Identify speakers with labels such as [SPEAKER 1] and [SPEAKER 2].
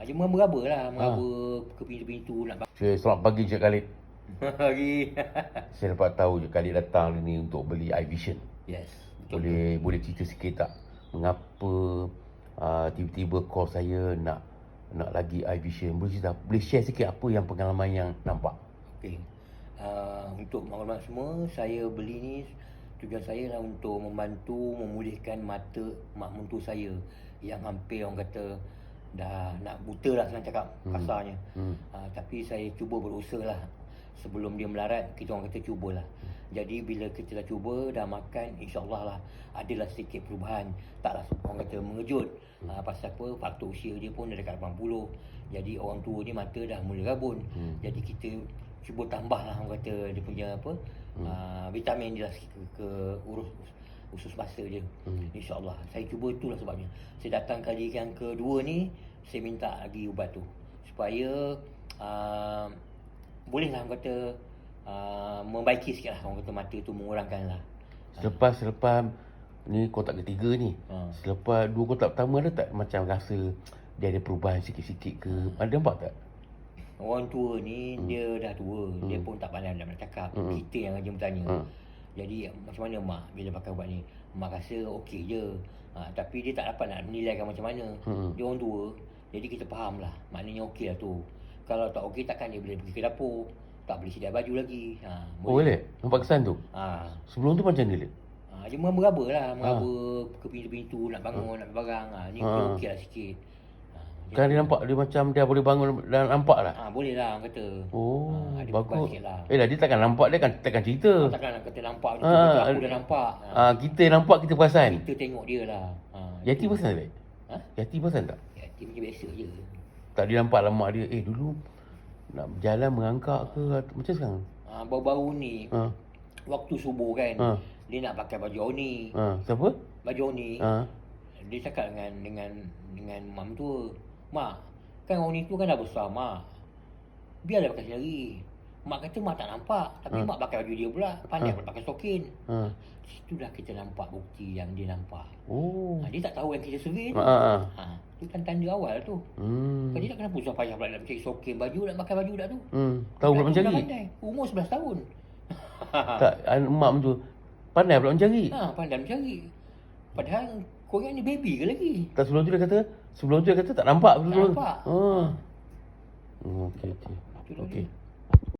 [SPEAKER 1] Dia meraba lah,
[SPEAKER 2] Ha.
[SPEAKER 1] meraba ke pintu-pintu nak
[SPEAKER 2] Selamat pagi Cik Khalid.
[SPEAKER 1] bagi.
[SPEAKER 2] Saya dapat tahu Cik Khalid datang hari ni untuk beli iVision.
[SPEAKER 1] Yes.
[SPEAKER 2] Boleh cerita sikit tak mengapa tiba-tiba call saya nak lagi iVision? Boleh share sikit apa yang pengalaman yang nampak?
[SPEAKER 1] Okey. Untuk maklumat semua, saya beli ni tujuan saya lah untuk membantu memulihkan mata mak mentua saya yang hampir orang kata dah nak buta lah, senang cakap kasarnya. Tapi saya cuba berusaha lah. Sebelum dia melarat, kita orang kata cubalah. Jadi bila kita dah cuba, dah makan, insyaAllah lah adalah sedikit perubahan. Taklah orang kata mengejut. Pasal apa, faktor usia dia pun dah dekat 80. Jadi orang tua ni mata dah mula rabun. Jadi kita cuba tambah lah orang kata dia punya apa, vitamin dia lah ke usus mata dia. InsyaAllah. Saya cuba, itulah sebabnya saya datang kali yang kedua ni, saya minta lagi ubat tu supaya boleh lah orang kata membaiki sikit lah, orang kata mata tu mengurangkan lah.
[SPEAKER 2] Selepas ni kotak ketiga ni, selepas 2 kotak pertama ada tak macam rasa dia ada perubahan sikit-sikit ke? Ada nampak tak?
[SPEAKER 1] Orang tua ni dia dah tua, dia pun tak pandai nak cakap. Kita yang rajin bertanya. Jadi macam mana mak bila pakai ubat ni? Mak rasa okey je. Tapi dia tak dapat nak menilaikan macam mana. Dia orang tua, jadi kita faham lah. Maknanya okey lah tu. Kalau tak okey, takkan dia boleh pergi ke dapur, tak boleh sedia baju lagi.
[SPEAKER 2] Boleh? Nampak kesan tu? Sebelum tu macam mana?
[SPEAKER 1] Dia meraba lah, meraba ke pintu-pintu, nak bangun, nak barang. Ni okey lah sikit.
[SPEAKER 2] Kan dia nampak dia macam dia boleh bangun dan nampak lah.
[SPEAKER 1] Boleh lah orang kata. Ada
[SPEAKER 2] Bagus.
[SPEAKER 1] lah.
[SPEAKER 2] Lah dia takkan nampak, dia takkan cerita.
[SPEAKER 1] Takkan nak kata nampak tu, aku dah nampak.
[SPEAKER 2] Kita nampak, kita perasan.
[SPEAKER 1] Kita tengok dia lah.
[SPEAKER 2] Yati perasan tak? Yati perasan tak?
[SPEAKER 1] Yati macam biasa je.
[SPEAKER 2] Tak, dia nampak lah mak dia, dulu nak berjalan merangkak ke macam sekarang?
[SPEAKER 1] Baru-baru ni, waktu subuh kan, dia nak pakai baju Oni.
[SPEAKER 2] Siapa?
[SPEAKER 1] Baju Oni. Dia cakap dengan mak tua, "Mak, kan Oni tu kan dah besar, Mak. Biarlah pakai sendiri." Mak kata mak tak nampak, tapi mak pakai baju dia pula, pandai pula pakai stokin. Situlah kita nampak bukti yang dia nampak. Dia tak tahu yang kita survey tu. Itu kan tanda awal tu. Kan dia tak kenapa susah payah pula nak cari stokin baju, nak pakai baju dah tu.
[SPEAKER 2] Tahu pula mencari.
[SPEAKER 1] Pandai. Umur 11 tahun.
[SPEAKER 2] Tak, mak tu pandai pula mencari.
[SPEAKER 1] Pandai mencari. Padahal korang ni baby ke lagi?
[SPEAKER 2] Tak, sebelum tu dia kata tak nampak.
[SPEAKER 1] Tak nampak.
[SPEAKER 2] Okey.